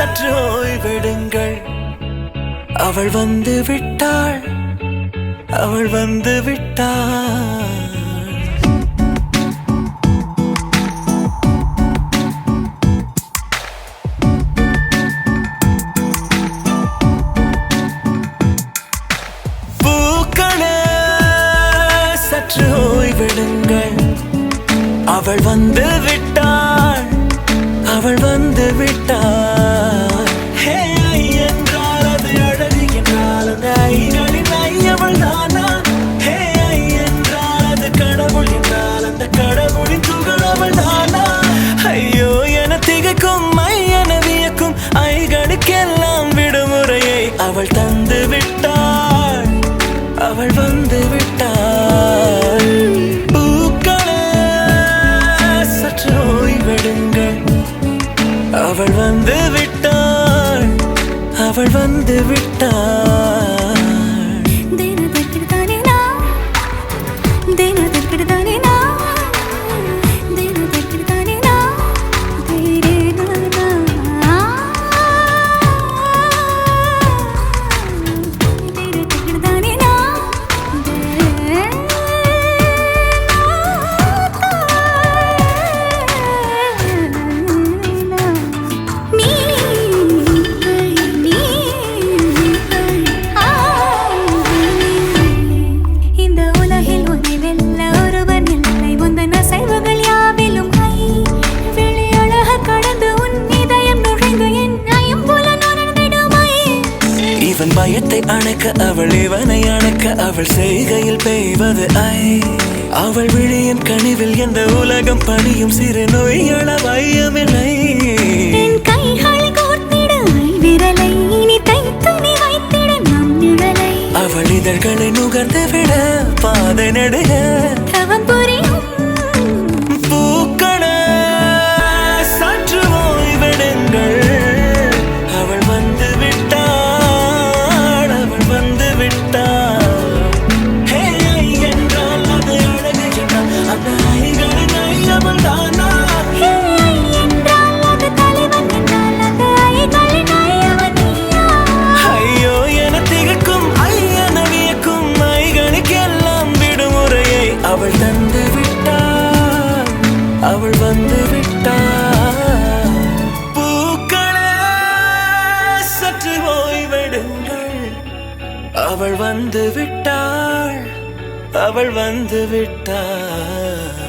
சற்று ஓய்வெடுங்கள். அவள் வந்து விட்டாள், அவள் வந்து விட்டாள். பூக்களே சற்று ஓய்வெடுங்கள். அவள் வந்து விட்டாள், அவள் வந்து விட்டாள். ஹே என்றால் அது அழகு என்றால் அந்த ஐகளின் ஐயவள் தானா? ஹே என்றால் அது கடவுள் என்றால் அந்த கடவுளின் துகள் அவள் தானா? ஐயோ என திகைக்கும் என வியக்கும் ஐகளுக்கெல்லாம் விடுமுறையை அவள் தந்து விட்டாள், அவள் வந்து விட்டாள். பூக்களே சற்று ஓய்வெடுங்கள். அவள் வந்து விட்டாள், அவள் வந்து விட்டாள். இவன் பயத்தை அணைக்க அவள் இவனை அணைக்க அவள் செய்கையில் பெய்வது ஐ. அவள் விழியின் கனிவில் எந்த உலகம் பணியும் சிறு நோய்கள வையமில்லை. அவள் இதழ்களை நுகர்ந்து விட பாதை நடுக பூக்களே சற்று ஓய்வெடுங்கள். அவள் வந்து விட்டாள், அவள் வந்து விட்டாள். ஹே என்றால் அது அழகு என்றால் அந்த ஐகளின் ஐயவள் தானா? ஐயோ என திகைக்கும் ஐயன வியக்கும் ஐகளுக்கெல்லாம் விடுமுறையை அவள் தந்து விட்டாள், அவள் வந்து விட்டாள். பூக்களே சற்று ஓய்வெடுங்கள். அவள் வந்து விட்டாள், அவள் வந்து விட்டாள்.